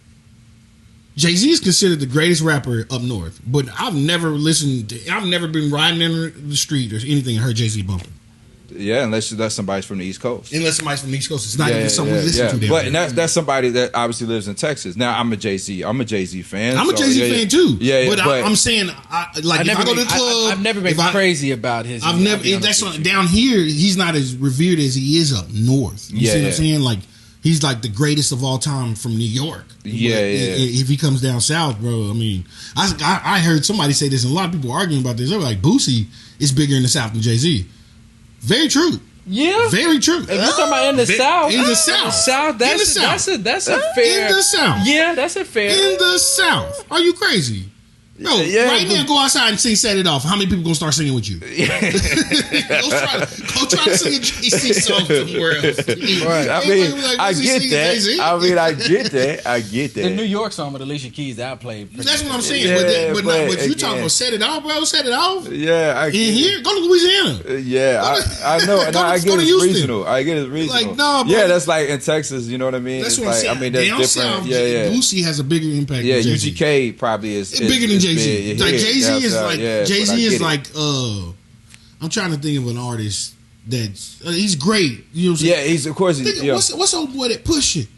Jay-Z is considered the greatest rapper up north, but I've never been riding in the street or anything and heard Jay-Z bumping. Yeah, unless somebody's from the East Coast. Unless somebody's from the East Coast, it's not even something we listen to. But that's somebody that obviously lives in Texas. Now I'm a Jay-Z fan. I'm a Jay-Z fan too. But I'm saying, if I go to the club, I've never been crazy about his. I've never. Down here, he's not as revered as he is up north. You see what I'm saying? Like, he's like the greatest of all time from New York. If he comes down south, bro, I mean, I heard somebody say this, and a lot of people arguing about this. They were like, Boosie is bigger in the South than Jay-Z. Very true. Yeah, very true. If you're talking about in the South, that's a fair. In the South, yeah, that's a fair. In the South, are you crazy? No, right now, go outside and sing "Set It Off." How many people gonna start singing with you? Go try to sing a Jay-Z song somewhere else. Right. I get that. I get that. The New York song with Alicia Keys that I played. That's what I'm saying. But you talking about "Set It Off," bro? Set it off. Yeah, here, go to Louisiana. I know. And I get it's regional. Like, no, bro. Yeah, that's like in Texas. You know what I mean? That's what I'm saying. I mean, that's down different. South, Boosie has a bigger impact. Yeah, UGK probably is bigger than Jay-Z. Like Jay-Z is like I'm trying to think of an artist that's he's great. You know what I'm saying? Yeah, he's of course. What's old boy that Push It?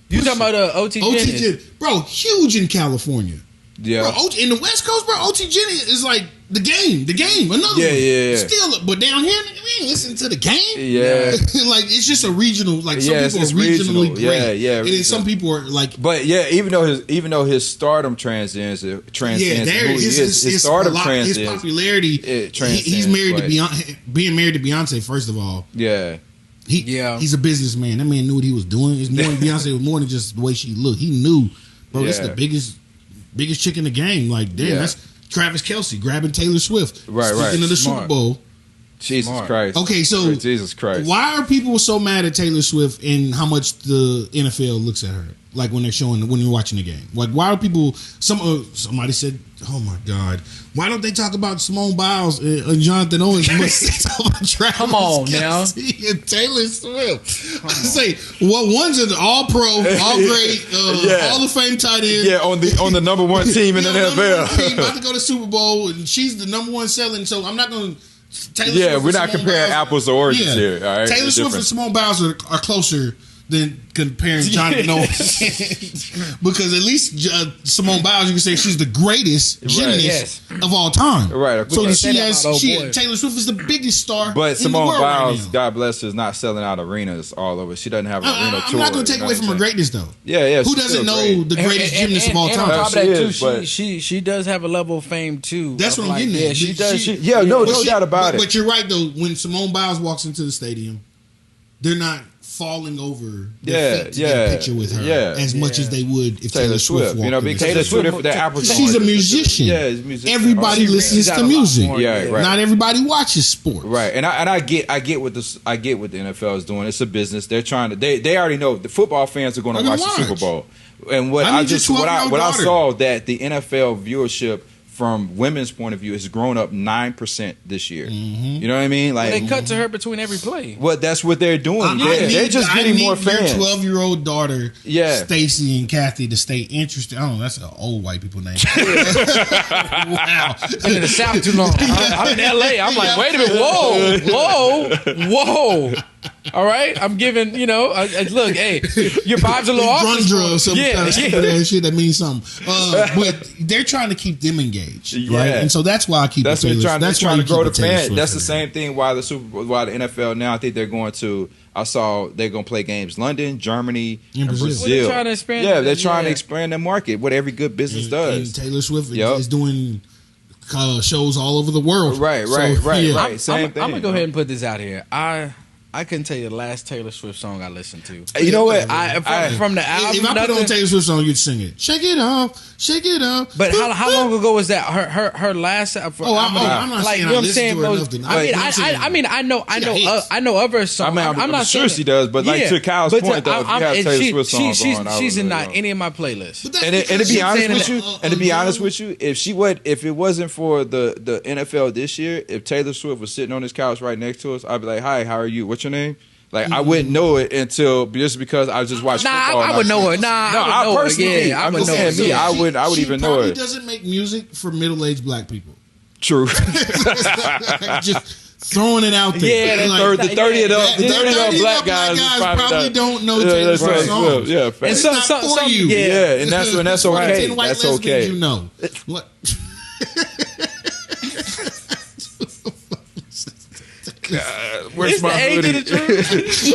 You talking about OT Jennings? Bro, huge in California. Yeah, bro, in the West Coast, bro, OT Jennings is like the game. Another one. Yeah. Still, but down here, we ain't listening to the game. Yeah, like it's just a regional. Like some people are regionally great. Yeah. And then some people are like. But yeah, even though his stardom transcends who he is, his stardom transcends. His popularity. He's married to Beyonce. Being married to Beyonce, first of all. Yeah. He's a businessman. That man knew what he was doing. It's more than Beyonce was more than just the way she looked. He knew, bro. This is the biggest chick in the game. Like, damn, that's Travis Kelce grabbing Taylor Swift. Right. Into the Super Bowl. Jesus Christ. Okay, so Jesus Christ. Why are people so mad at Taylor Swift and how much the NFL looks at her? Like when you're watching the game. Like why are people? Somebody said, "Oh my God, why don't they talk about Simone Biles and Jonathan Owens? Must talk about Travis Come on now, and Taylor Swift." I say, well, one's an all-pro, all-great, Hall of Fame tight end. Yeah, on the number one team in the NFL. About to go to Super Bowl, and she's the number one selling. So I'm not going to. We're not comparing apples to oranges here. All right? Taylor Swift and Simone Biles are closer than comparing Jonathan Owens. Because at least Simone Biles, you can say she's the greatest gymnast of all time. Right. So Taylor Swift is the biggest star. But Simone Biles, right, God bless her, is not selling out arenas all over. She doesn't have an arena tour. I'm not going to take away from her greatness, though. Yeah. Who doesn't know the greatest gymnast of all time? On top of that, too, she does have a level of fame too. That's what I'm getting at. Yeah, she does. No doubt about it. But you're right though. When Simone Biles walks into the stadium, they're not falling over their feet to get a picture with her as much as they would if Taylor Swift walked because Taylor Swift, she's a musician. Yeah, she's a musician. Everybody listens to music. Right. Not everybody watches sports. Right. And I get what the NFL is doing. It's a business. They're trying to they already know the football fans are going to watch the Super Bowl. And what I saw that the NFL viewership from women's point of view has grown up 9% this year. Mm-hmm. You know what I mean? Like they cut to her between every play. Well, that's what they're doing. They're just getting more fans. Your 12-year-old daughter, Stacy and Kathy, to stay interested. I don't know. That's an old white people name. Wow. Been in the South too long. I'm in LA. I'm like, wait a minute. Whoa. All right, I'm giving, look, hey, your vibes a little off. Run drugs, some kind of shit that means something. But they're trying to keep them engaged, right? And so that's why I keep that's trying to grow the fan. That's the same thing why the NFL now, I think they're going to, they're going to play games London, Germany, and Brazil. They're trying to expand. They're trying to expand their market, what every good business does. And Taylor Swift is doing shows all over the world. Right. Same thing. I'm going to go ahead and put this out here. I couldn't tell you the last Taylor Swift song I listened to. You know what? From the album. If I put on Taylor Swift song, you'd sing it. Shake it off, shake it up. But how long ago was that? Her last. I'm not saying I listened to her enough. I know other songs. I'm not sure she does, but to Kyle's point, though, if you have Taylor Swift songs on, she's in not any of my playlists. And to be honest with you, if it wasn't for the NFL this year, if Taylor Swift was sitting on his couch right next to us, I'd be like, "Hi, how are you? What's your name?" Like I wouldn't know it until just because I just watched football. I would know it. I personally, I'm just saying me. I would even know it. She doesn't make music for middle-aged black people. True. Just throwing it out there. Yeah, the 30 of the black guys probably don't know Taylor Swift songs. Yeah, and it's not for you. Yeah, and that's okay. That's okay. You know what? Where's my hoodie?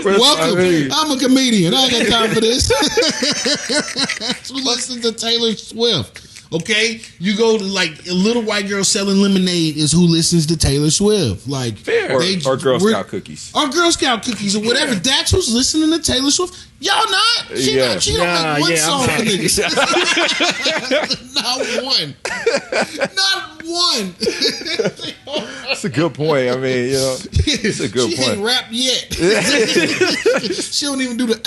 Welcome. I'm a comedian. I ain't got time for this. So listen to Taylor Swift. Okay, you go to like a little white girl selling lemonade is who listens to Taylor Swift. Like fair. Or Girl Scout cookies. Or Girl Scout cookies or whatever. That's who's listening to Taylor Swift. Y'all not? She don't make one song for niggas. Not one. Not one. That's a good point. I mean, it's a good point. She ain't rap yet. She don't even do the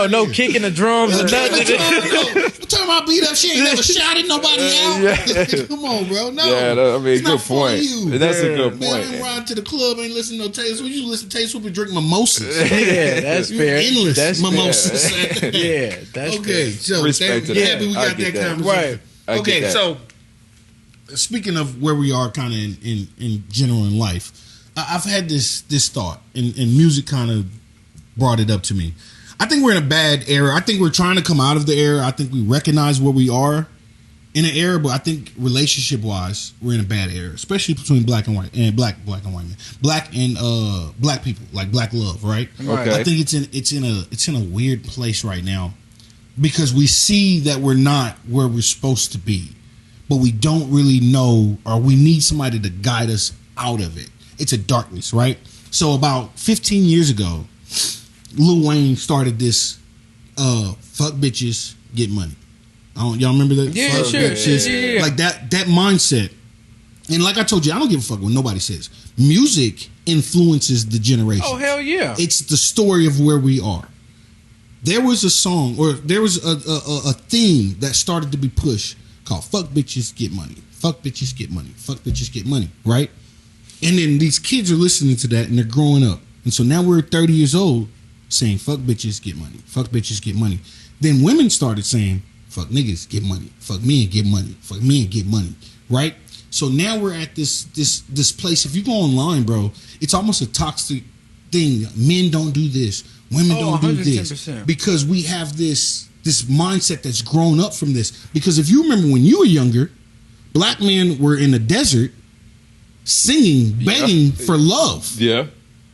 No kicking the drums or nothing. I'm talking about beat up. She ain't never shouted nobody out. Come on, bro. No. Yeah, I mean, good point. That's a good point. Man, I ride to the club, ain't listen to no Taylor Swift. You listen to Taylor Swift and drink mimosas. Yeah, that's fair. Endless mimosas. Yeah, that's okay. So respect to happy we got that conversation. Right. Okay, so speaking of where we are kind of in general in life, I've had this thought, and music kind of brought it up to me. I think we're in a bad era. I think we're trying to come out of the era. I think we recognize where we are in an era, but I think relationship wise, we're in a bad era, especially between black and white and black and white men, black and black people, like black love, right? Okay. I think it's in a weird place right now because we see that we're not where we're supposed to be, but we don't really know, or we need somebody to guide us out of it. It's a darkness, right? So about 15 years ago, Lil Wayne started this fuck bitches, get money. Y'all remember that? Yeah, fuck sure. Bitches, Yeah. Like that mindset. And like I told you, I don't give a fuck what nobody says. Music influences the generation. Oh, hell yeah. It's the story of where we are. there was a song or there was a theme that started to be pushed called "Fuck Bitches Get Money." Fuck bitches get money. Fuck bitches get money. Right? And then these kids are listening to that and they're growing up. And so now we're 30 years old saying fuck bitches get money. Fuck bitches get money. Then women started saying fuck niggas get money. Fuck men get money. Fuck men get money. Right? So now we're at this place. If you go online, bro, it's almost a toxic thing. Men don't do this. Women don't do this. Because we have this mindset that's grown up from this. Because if you remember when you were younger, black men were in the desert singing, begging for love. Yeah.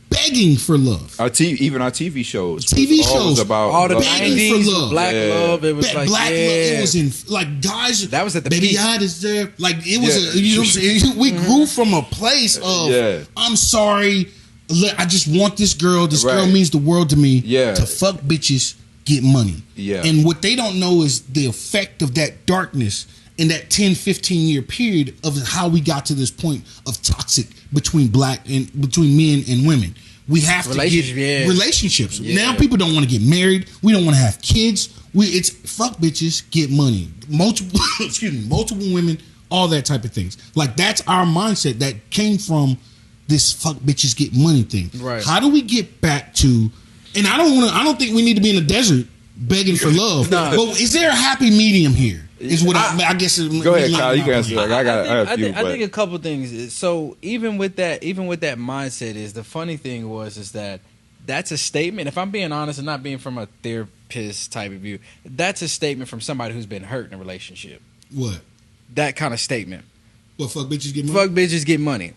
Begging for love. Even our TV shows. TV shows about all the begging 90s, for love. Black love. It was like black love. It was in like guys. That was at the baby peak. God is there. Like it was. You know what I'm saying? We grew from a place of I'm sorry. I just want this girl. This girl means the world to me. Yeah. To fuck bitches, get money. Yeah. And what they don't know is the effect of that darkness in that 10, 15-year period of how we got to this point of toxic between between men and women. We have to get relationships. Yeah. Now people don't want to get married. We don't want to have kids. It's fuck bitches, get money. Multiple women, all that type of things. Like that's our mindset that came from this fuck bitches get money thing. Right. How do we get back to? And I don't think we need to be in the desert begging for love. But is there a happy medium here? Is what I guess. Go ahead, Kyle. You can answer that. I think a couple things. So even with that mindset, is the funny thing is that that's a statement. If I'm being honest and not being from a therapist type of view, that's a statement from somebody who's been hurt in a relationship. What? That kind of statement. What? Fuck bitches get money. Fuck bitches get money.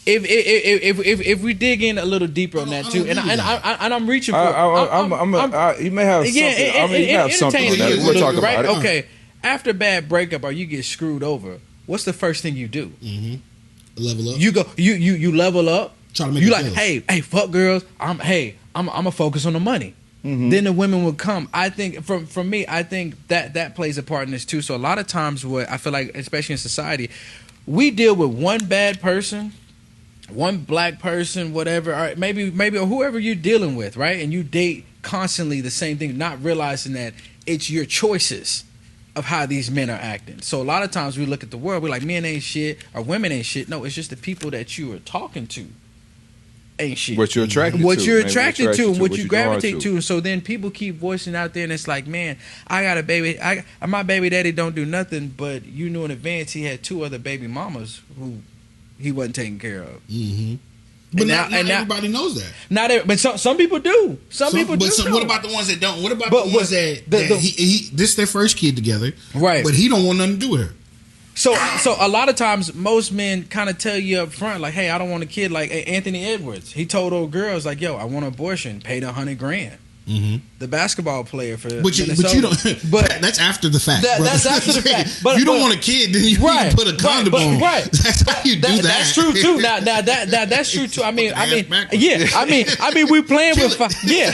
If we dig in a little deeper on that too, and I'm reaching for, you may have something. You may have something on that. We'll talk about it. Okay. After a bad breakup or you get screwed over, what's the first thing you do? Mm-hmm. Level up. You go. You level up. Try to make you like, hey, fuck girls. I'm gonna focus on the money. Mm-hmm. Then the women will come. I think from me, I think that plays a part in this too. So a lot of times, what I feel like, especially in society, we deal with one bad person, one black person, whatever, or maybe whoever you're dealing with, right? And you date constantly the same thing, not realizing that it's your choices of how these men are acting. So a lot of times we look at the world, we're like, men ain't shit or women ain't shit. No, it's just the people that you are talking to ain't shit. What you're attracted to. What you're attracted to and what you gravitate to. And so then people keep voicing out there and it's like, man, I got a baby. My baby daddy don't do nothing, but you knew in advance he had 2 other baby mamas who he wasn't taking care of. Mm-hmm. But not everybody knows that. But some people do. Some people do. But what about the ones that don't? What about the ones that this their first kid together, right? But he don't want nothing to do with her. So a lot of times, most men kind of tell you up front, like, "Hey, I don't want a kid." Like Anthony Edwards, he told old girls, like, "Yo, I want an abortion. Paid $100,000." Mm-hmm. The basketball player for but you don't. But that's after the fact. That's after the fact. But if you don't want a kid, then you need to put a condom on. Right. That's how you do that. That's true too. Now that's true too. I mean, we playing with fire. Yeah.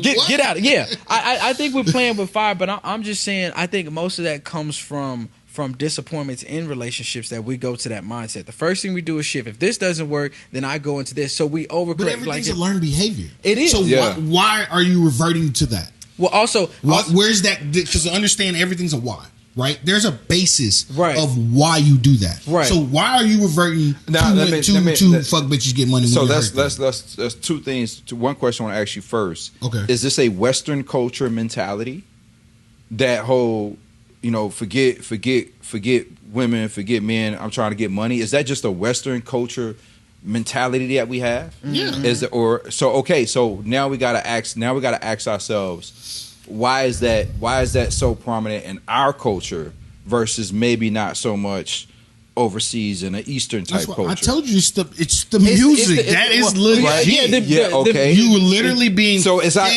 Get out. Yeah. I think we're playing with fire, but I'm just saying. I think most of that comes from disappointments in relationships that we go to that mindset. The first thing we do is shift. If this doesn't work, then I go into this. So we overcorrect. But everything's a learned behavior. It is. So why are you reverting to that? Well, also where's that? Because to understand everything's a why, right? There's a basis of why you do that. Right. So why are you reverting to fuck bitches get money? So that's 2 things. One question I want to ask you first. Okay. Is this a Western culture mentality? That whole, forget women, forget men. I'm trying to get money. Is that just a Western culture mentality that we have? Yeah. Is it So now we gotta ask ourselves, why is that so prominent in our culture versus maybe not so much overseas in an Eastern type culture? I told you it's the music that is legit. You were literally being so it's our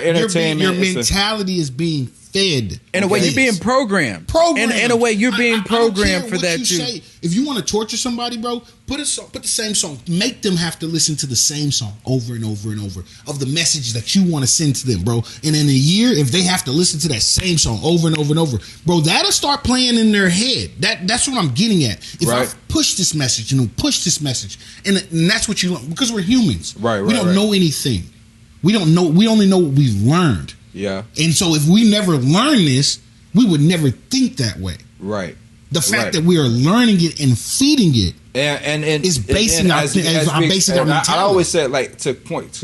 entertainment. Your mentality is being fed. In a way, you're being programmed. In a way, you're being programmed for that too. Say. If you want to torture somebody, bro, put the same song. Make them have to listen to the same song over and over and over of the message that you want to send to them, bro. And in a year, if they have to listen to that same song over and over and over, bro, that'll start playing in their head. That's what I'm getting at. If I push this message, push this message, and that's what you want, because we're humans. Right. We don't know anything. We don't know. We only know what we've learned. Yeah. And so if we never learn this, we would never think that way. Right. The fact that we are learning it and feeding it and is basing our mentality. I always said, like, to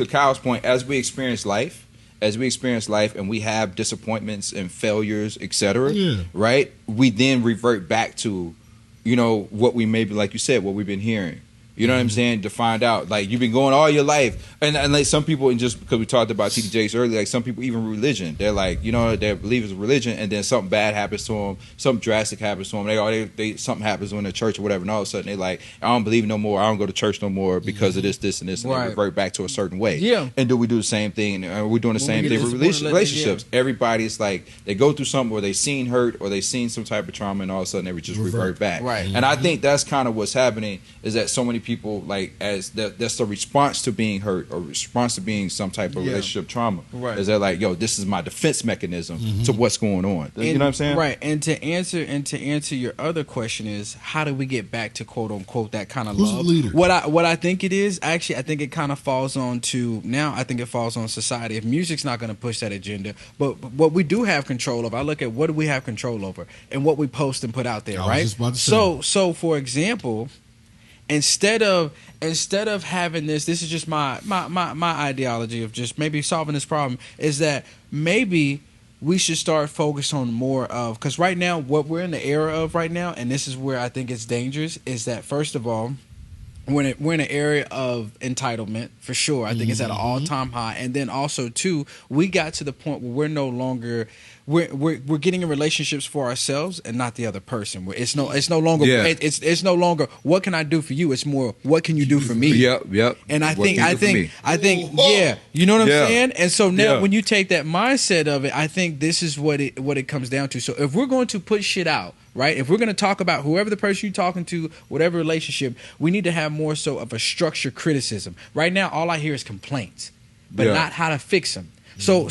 Kyle's point, as we experience life and we have disappointments and failures, etc., right? We then revert back to, what we maybe, like you said, what we've been hearing. You know what I'm saying? To find out, like, you've been going all your life, and like some people, and just because we talked about TD Jakes earlier, like some people, even religion, they're like, they believe it's religion, and then something bad happens to them, something drastic happens to them, they something happens in the church or whatever, and all of a sudden they're like, I don't believe no more, I don't go to church no more because of this, and this, and they revert back to a certain way. Yeah. And do we do the same thing? Are we doing the same thing with relationships? Everybody's like, they go through something where they seen hurt or they seen some type of trauma, and all of a sudden they would just revert back. Right. And I think that's kind of what's happening, is that so many people, like, as that's the response to being hurt or response to being some type of relationship trauma. Right. Is that like, this is my defense mechanism to what's going on. You know what I'm saying? Right. And to answer your other question is, how do we get back to quote unquote that kind of Who's love? The leader? What I think it is, actually, I think it kind of falls on society. If music's not going to push that agenda, but what we do have control of, I look at what do we have control over and what we post and put out there, right? So for example, instead of having this is just my ideology of just maybe solving this problem, is that maybe we should start focus on more of, because right now what we're in the era of right now, and this is where I think it's dangerous, is that first of all, we're in an area of entitlement for sure. I think it's at an all-time high, and then also too, we got to the point where we're no longer we're getting in relationships for ourselves and not the other person. It's no longer it's no longer what can I do for you. It's more what can you do for me. Yep. And I think you know what I'm saying. And so now when you take that mindset of it, I think this is what it comes down to. So if we're going to put shit out, right? If we're going to talk about whoever the person you're talking to, whatever relationship, we need to have more so of a structured criticism. Right now, all I hear is complaints, but not how to fix them. So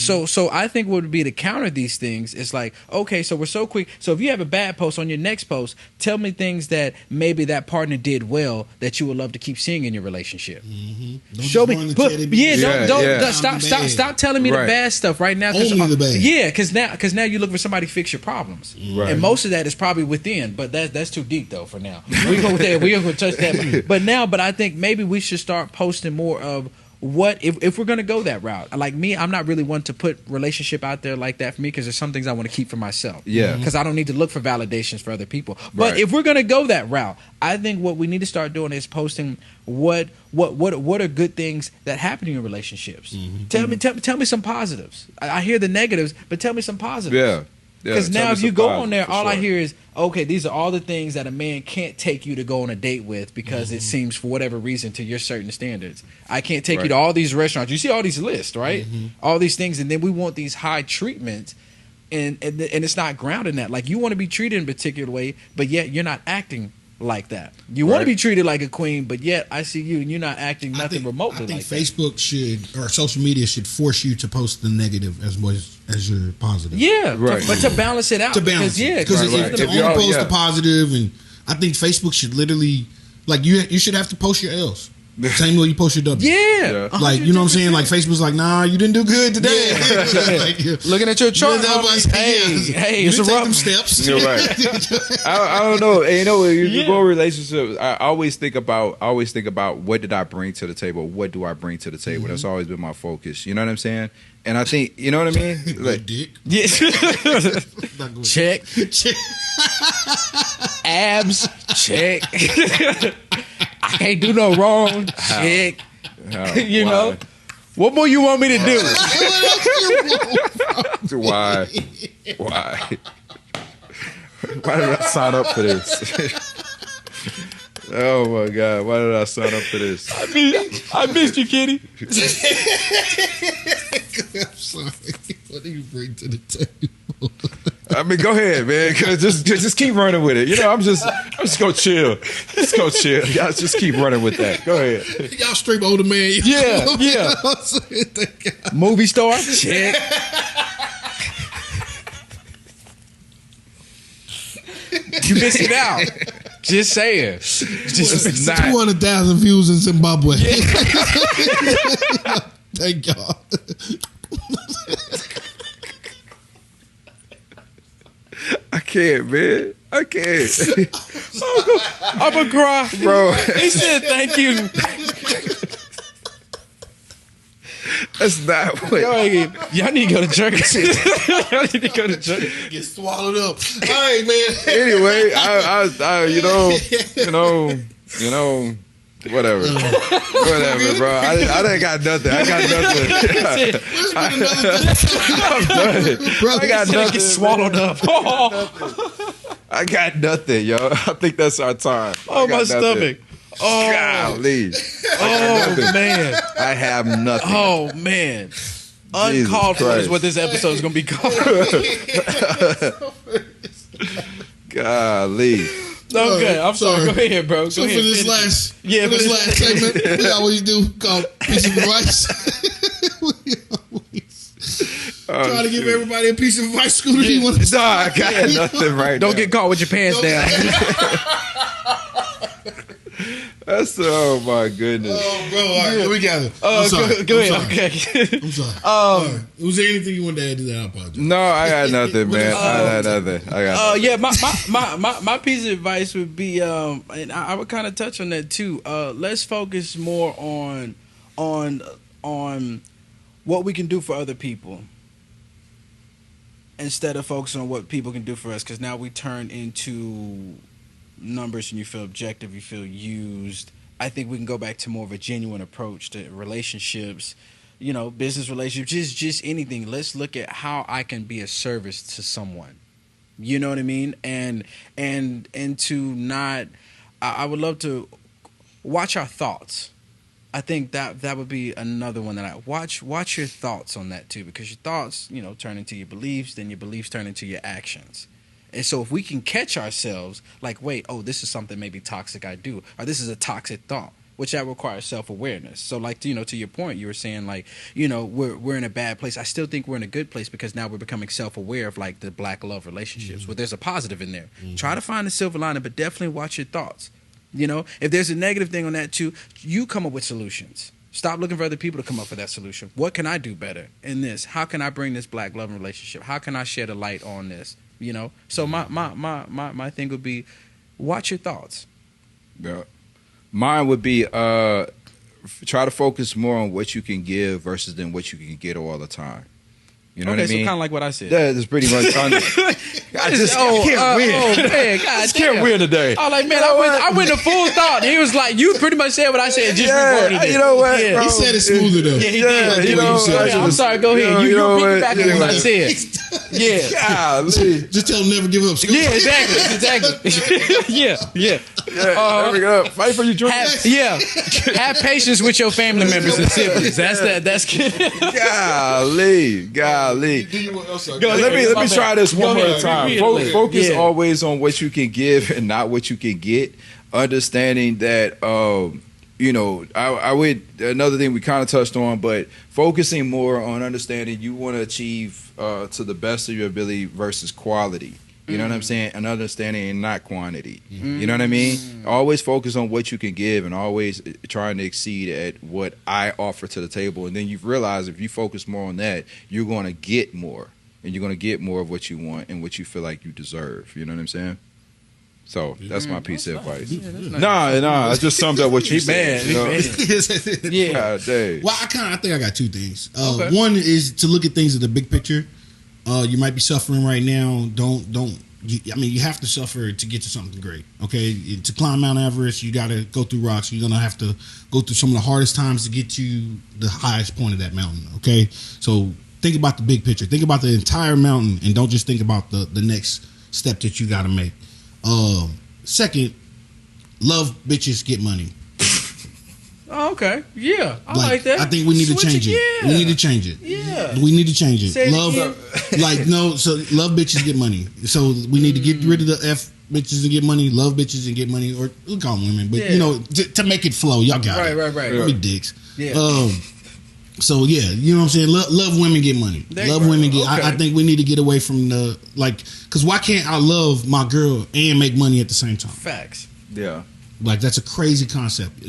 I think what would be to counter these things is like, okay, so we're so quick. So if you have a bad post, on your next post, tell me things that maybe that partner did well that you would love to keep seeing in your relationship. Show me, stop telling me the bad stuff right now. Only the bad. Yeah, because now you look for somebody to fix your problems, and most of that is probably within. But that's too deep though. For now, we go there. We gonna touch that. But I think maybe we should start posting more of. What if we're gonna go that route? Like me, I'm not really one to put relationship out there like that for me, because there's some things I want to keep for myself. Yeah, because I don't need to look for validations for other people. But if we're gonna go that route, I think what we need to start doing is posting what are good things that happen in your relationships. Tell me some positives. I hear the negatives, but tell me some positives. Yeah. Because now if you go on there, all I hear is, okay, these are all the things that a man can't take you to go on a date with because it seems for whatever reason to your certain standards. I can't take you to all these restaurants. You see all these lists, right? All these things, and then we want these high treatments, and it's not grounded in that. Like, you want to be treated in a particular way, but yet you're not acting like that. You want to be treated like a queen, but yet I see you and you're not acting nothing remotely like that. I think Facebook should, or social media should, force you to post the negative as much as your positive. Yeah, but to balance it out. Because if you only post the positive, and I think Facebook should literally, like, you should have to post your L's. Same way you post your W. Yeah. Like, you know what I'm saying? Like, Facebook's like, nah, you didn't do good today. Like, looking at your chart, hey, it's a rough steps. You're right. I don't know. And, you go in relationships, I always think about what did I bring to the table? What do I bring to the table? That's always been my focus. You know what I'm saying? And I think, you know what I mean? Like, dick. Yeah. Check. Abs. Check. I can't do no wrong. Check. You know? What more you want me to do? Why? Why did I sign up for this? Oh my God! Why did I sign up for this? I missed you, Kitty. I'm sorry. What do you bring to the table? I mean, go ahead, man. Just keep running with it. I'm just gonna chill. Just go chill. Y'all just keep running with that. Go ahead. Y'all straight older man. Yeah. Movie star. Check. You missed it out. Just saying. Just 200,000 views in Zimbabwe. Thank y'all. I can't, man. I can't. I'm gonna cry, Bro. He said thank you. That's not what. Y'all need to go to church. Y'all need to go to church. Get swallowed up. All right, man. Anyway, I whatever, bro. I didn't got nothing. I got nothing. I'm done. Bro, I got nothing. Get swallowed up. I got nothing, yo. I think that's our time. Oh, my stomach. Oh, golly. Oh man. I have nothing. Oh man. Uncalled For is what this episode is gonna be called. Golly. Okay, I'm sorry. Go ahead, bro. So for this last segment, we always do called piece of advice. Try to give everybody a piece of advice. Scooter, do you want to? Nah, I got nothing right Don't now. get caught with your pants down. That's oh my goodness. Oh, bro, all right, we got it. I'm sorry. Go ahead. Okay. I'm sorry. All right. Was there anything you wanted to add to that? I apologize. No, I got nothing, man. I got nothing. Yeah, my piece of advice would be, and I would kind of touch on that too. Let's focus more on what we can do for other people instead of focusing on what people can do for us. Because now we turn into numbers, and you feel objective, you feel used. I think we can go back to more of a genuine approach to relationships, business relationships, just anything. Let's look at how I can be a service to someone. You know what I mean? And to not, I would love to watch our thoughts. I think that would be another one that I watch your thoughts on that too, because your thoughts, turn into your beliefs, then your beliefs turn into your actions. And so if we can catch ourselves like, wait, this is something maybe toxic I do, or this is a toxic thought, which that requires self-awareness. So like, to your point, you were saying like, we're in a bad place. I still think we're in a good place because now we're becoming self-aware of like the black love relationships where there's a positive in there. Try to find the silver lining, but definitely watch your thoughts. If there's a negative thing on that too, you come up with solutions. Stop looking for other people to come up with that solution. What can I do better in this? How can I bring this black love relationship? How can I shed a light on this? So my thing would be watch your thoughts. Yeah. Mine would be try to focus more on what you can give versus than what you can get all the time. You know what I mean? So kind of like what I said. Yeah, that's pretty much. I can't win. Oh man, God, I can't win today. I was like, man, I went to full thought. He was like, you pretty much said what I said. Just reworded it. You know what? Yeah. Bro, he said it smoother though. Yeah, he did. I'm sorry. Go ahead. You repeat back on what I said. Yeah. Golly. Just tell him never give up. Yeah, exactly. Yeah. There we go. Fight for your dreams. Have patience with your family members and siblings. That's golly. Let me try this one more time. Focus always on what you can give and not what you can get. Understanding that, I would, another thing we kind of touched on, but focusing more on understanding you want to achieve to the best of your ability versus quality. You know what I'm saying? And understanding and not quantity. You know what I mean? Always focus on what you can give and always trying to exceed at what I offer to the table. And then you realize if you focus more on that, you're going to get more. And you're going to get more of what you want and what you feel like you deserve. You know what I'm saying? So that's my piece of advice. Nah, I just summed up what you said. Yeah. God dang. Well, I think I got two things. One is to look at things in the big picture. You might be suffering right now. You have to suffer to get to something great. Okay, to climb Mount Everest, you got to go through rocks. You're gonna have to go through some of the hardest times to get to the highest point of that mountain. Okay, so think about the big picture. Think about the entire mountain, and don't just think about the next step that you got to make. Second, love bitches, get money. Oh, okay. Yeah. I like that. I think we need to change it. Yeah. We need to change it. Yeah. We need to change it. Say love bitches get money. So we need to get rid of the F bitches and get money, love bitches and get money, or we'll call them women, but to make it flow, y'all got it. Right. Don't be dicks. Yeah. So yeah, you know what I'm saying? Love women, get money. Love women, get. Okay. I think we need to get away from the because why can't I love my girl and make money at the same time? Facts. Yeah. That's a crazy concept.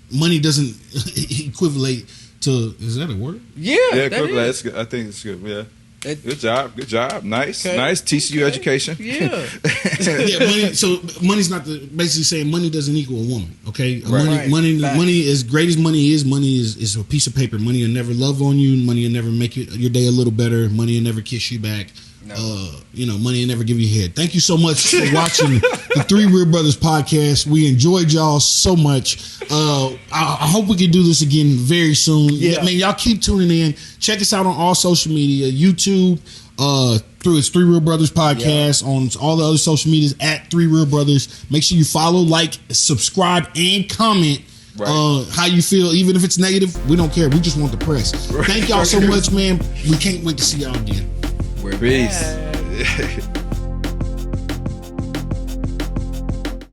Money doesn't equivalent is that a word? Yeah, that's good. I think it's good. Yeah. Good job. Nice. Teach you education. Yeah. Money's not basically saying money doesn't equal a woman. Okay, Right. money, as great as money is a piece of paper. Money will never love on you. Money will never make your day a little better. Money will never kiss you back. No. Money will never give you head. Thank you so much for watching the Three Real Brothers podcast. We enjoyed y'all so much. I hope we can do this again very soon. Yeah. Man, y'all keep tuning in. Check us out on all social media, YouTube, through its Three Real Brothers podcast, on all the other social medias at Three Real Brothers. Make sure you follow, like, subscribe, and comment. Right. How you feel, even if it's negative, we don't care. We just want the press. Thank y'all so much, man. We can't wait to see y'all again. Peace.